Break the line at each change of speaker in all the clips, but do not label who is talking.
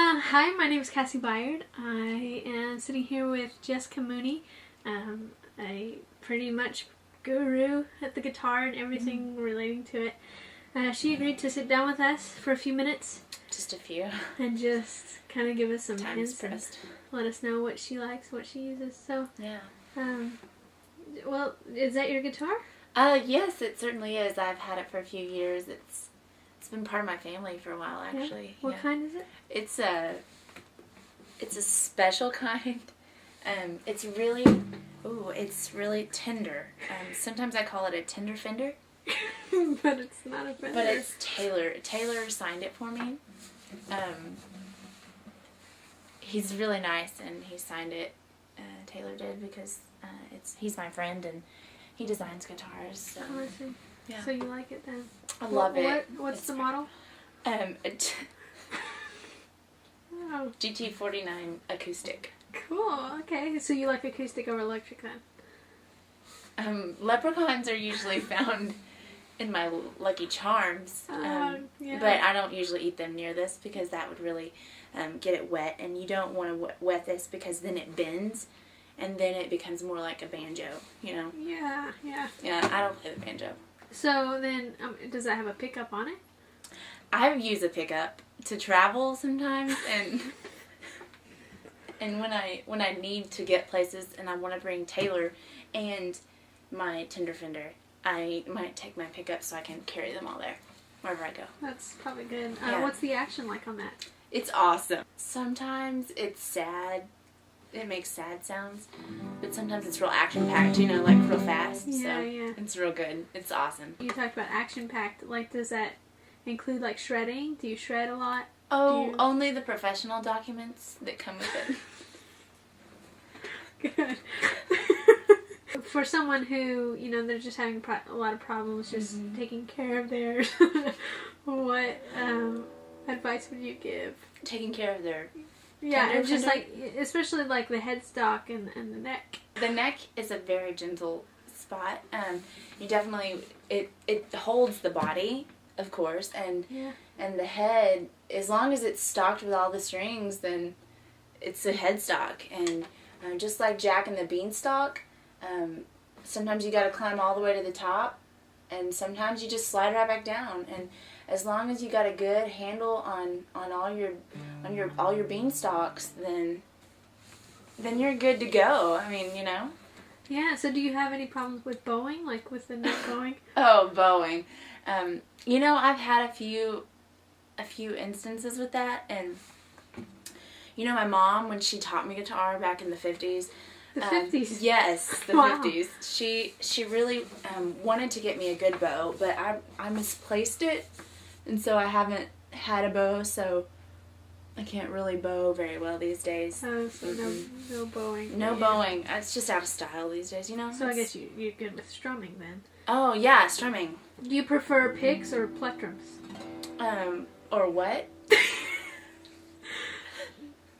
Hi, my name is Cassie Byard. I am sitting here with Jessica Mooney, a pretty much guru at the guitar and everything relating to it. She agreed to sit down with us for a few minutes.
Just a few.
And just kind of give us some hints and
pressed.
let us know what she likes, what she uses. So,
yeah.
Well, is that your guitar?
Yes, it certainly is. I've had it for a few years. It's been part of my family for a while, actually.
Yeah. What kind is it?
It's a special kind. It's really tender. Sometimes I call it a tender fender.
But it's not a fender.
But it's Taylor. Taylor signed it for me. He's really nice, and he signed it. Taylor did because he's my friend, and he designs guitars. So.
Oh, I see.
Yeah.
So you like it then?
I love it.
What's the model?
GT49 acoustic.
Cool. Okay. So you like acoustic over electric then?
Leprechauns are usually found in my Lucky Charms,
yeah.
but I don't usually eat them near this because that would really get it wet, and you don't want to wet this because then it bends, and then it becomes more like a banjo, you know?
Yeah, yeah.
Yeah, I don't play the banjo.
So then, does that have a pickup on it?
I use a pickup to travel sometimes, and when I need to get places and I want to bring Taylor and my tender fender, I might take my pickup so I can carry them all there, wherever I go.
That's probably good.
Yeah.
What's the action like on that?
It's awesome. Sometimes it's sad. It makes sad sounds. But sometimes it's real action-packed, you know, like real fast.
Yeah,
so
yeah.
It's real good. It's awesome.
You talked about action-packed. Like, does that include, like, shredding? Do you shred a lot?
Oh, only the professional documents that come with
it. Good. For someone who, you know, they're just having a lot of problems just taking care of theirs, what advice would you give?
Taking care of their...
Yeah, and just like, especially like the headstock and the neck.
The neck is a very gentle spot. You definitely, it holds the body, of course, and the head, as long as it's stocked with all the strings, then it's a headstock. And just like Jack and the Beanstalk, sometimes you got to climb all the way to the top, and sometimes you just slide right back down. And as long as you got a good handle on all your beanstalks, then you're good to go. I mean, you know.
Yeah. So, do you have any problems with bowing, like with the neck bowing?
Oh, bowing. You know, I've had a few instances with that, and you know, my mom, when she taught me guitar back in the 50s.
The 50s?
Yes, the
Wow.
50s. She really wanted to get me a good bow, but I misplaced it, and so I haven't had a bow, so I can't really bow very well these days.
Oh, so no bowing.
No bowing. It's just out of style these days, you know?
So I guess you're good with strumming then.
Oh, yeah, strumming.
Do you prefer picks or plectrums?
Or what?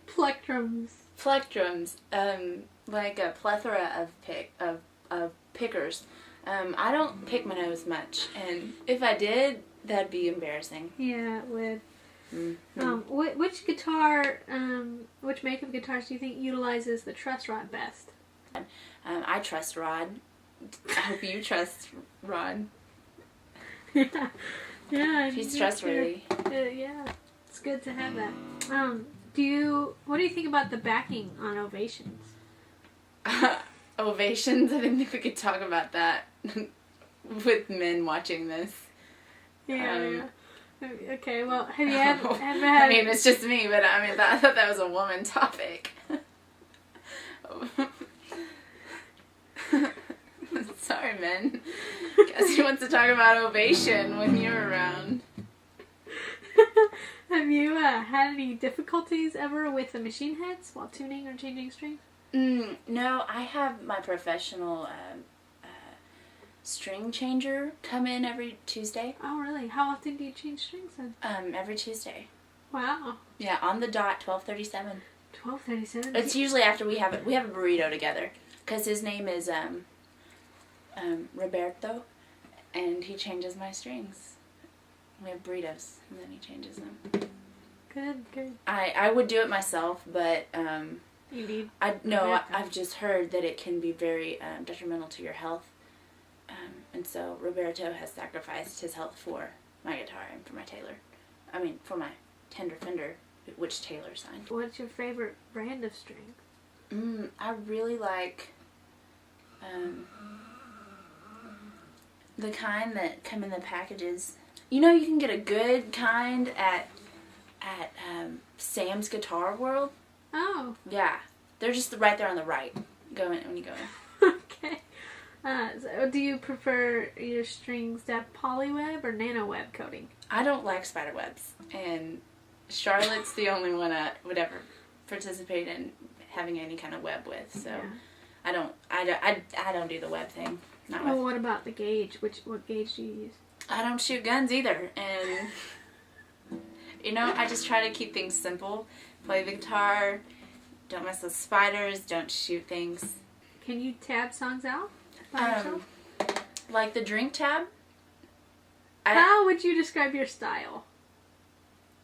Plectrums.
Plectrums. Like a plethora of pickers. I don't pick my nose much, and if I did, that'd be embarrassing.
Yeah, it would.
Mm-hmm.
Which guitar, which make of guitars do you think utilizes the truss rod best?
I trust Rod. I hope you trust Rod.
Yeah, yeah.
He's trustworthy.
Yeah, it's good to have that. What do you think about the backing on Ovations?
Ovations? I didn't think we could talk about that with men watching this.
Yeah. Okay, well, have you ever had...
I mean, it's just me, but I mean, I thought that was a woman topic. Sorry, men. Guess he wants to talk about Ovation when you're around.
Have you had any difficulties ever with the machine heads while tuning or changing strings?
No, I have my professional string changer come in every Tuesday.
Oh, really? How often do you change strings then?
Every Tuesday.
Wow.
Yeah, on the dot, 12:37.
12:37.
It's usually after we have a burrito together, because his name is Roberto, and he changes my strings. We have burritos, and then he changes them.
Good. good.
I would do it myself, but
You need.
I've just heard that it can be very detrimental to your health, and so Roberto has sacrificed his health for my guitar and for my Taylor. I mean, for my tender Fender, which Taylor signed.
What's your favorite brand of strings?
I really like the kind that come in the packages. You know, you can get a good kind at Sam's Guitar World.
Oh.
Yeah, they're just right there on the right. Go in when you go in.
Okay. So do you prefer your strings to have polyweb or nano web coating?
I don't like spider webs, and Charlotte's the only one I would ever participate in having any kind of web with. So yeah. I don't do the web thing.
Well, what about the gauge? What gauge do you use?
I don't shoot guns either, and you know, I just try to keep things simple. Play the guitar, don't mess with spiders, don't shoot things.
Can you tab songs out by yourself?
Like the drink tab.
How would you describe your style?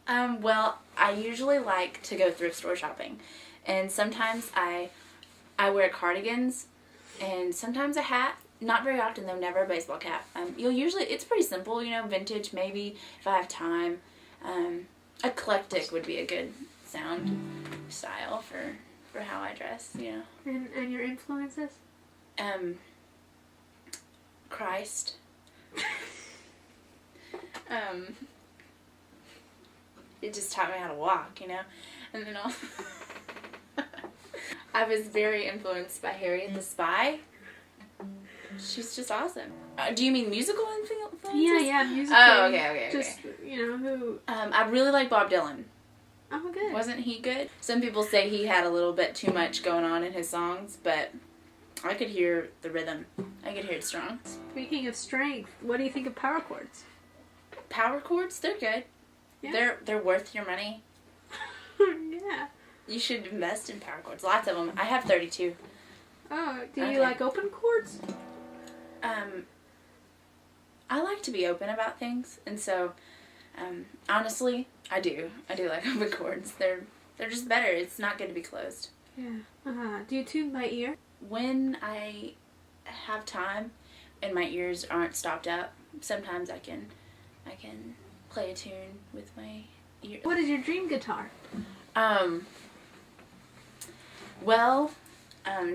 Well, I usually like to go thrift store shopping, and sometimes I wear cardigans, and sometimes a hat. Not very often though, never a baseball cap. It's pretty simple, you know, vintage maybe if I have time. Eclectic would be a good sound style for how I dress, you know.
And your influences?
Christ. It just taught me how to walk, you know. And then I was very influenced by Harriet the Spy. She's just awesome. Do you mean musical influences?
Yeah, musical.
Oh, okay.
Just, you know, who...
I really like Bob Dylan.
Oh, good.
Wasn't he good? Some people say he had a little bit too much going on in his songs, but I could hear the rhythm. I could hear it strong.
Speaking of strength, what do you think of power chords?
Power chords? They're good. Yeah. They're worth your money.
Yeah.
You should invest in power chords. Lots of them. I have 32.
Oh, do you like open chords?
I like to be open about things, and so, honestly, I do like open chords. They're just better. It's not good to be closed.
Yeah. Do you tune by ear?
When I have time and my ears aren't stopped up, sometimes I can play a tune with my ear.
What is your dream guitar?
Well,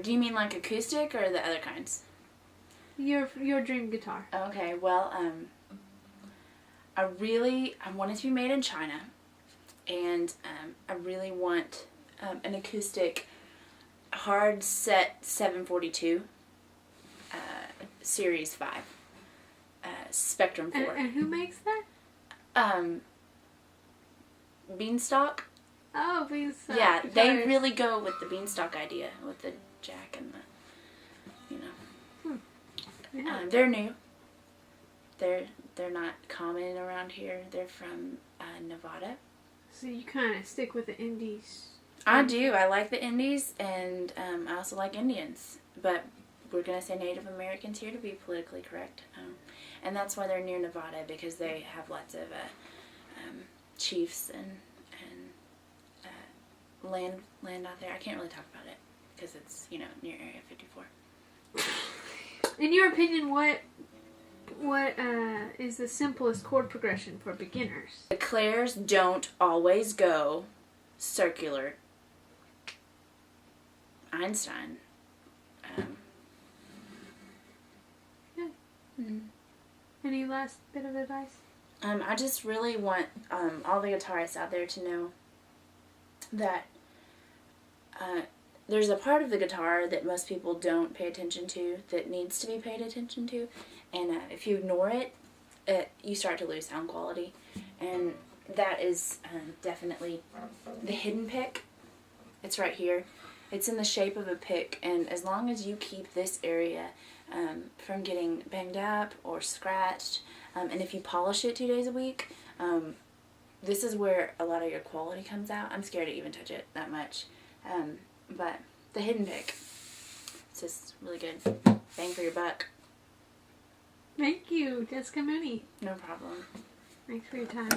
do you mean like acoustic or the other kinds?
Your dream guitar.
Okay, well, I want it to be made in China, and I really want an acoustic hard set 742 Series 5 Spectrum 4.
And who makes that?
Beanstalk.
Oh, Beanstalk.
Yeah,
guitars.
they really go with the Beanstalk idea, with the jack and the, you know.
Yeah.
They're new. They're not common around here. They're from Nevada.
So you kind of stick with the indies.
I do. I like the indies, and I also like Indians. But we're going to say Native Americans here to be politically correct. And that's why they're near Nevada, because they have lots of chiefs and land out there. I can't really talk about it because it's, you know, near Area 54.
In your opinion, what is the simplest chord progression for beginners?
The Clairs don't always go circular. Einstein.
Yeah. Any last bit of advice?
I just really want all the guitarists out there to know that there's a part of the guitar that most people don't pay attention to that needs to be paid attention to, and if you ignore it, you start to lose sound quality, and that is definitely the hidden pick. It's right here. It's in the shape of a pick, and as long as you keep this area from getting banged up or scratched, and if you polish it 2 days a week, this is where a lot of your quality comes out. I'm scared to even touch it that much. But the hidden pick, it's just really good. Bang for your buck.
Thank you, Jessica Mooney.
No problem.
Thanks for your time.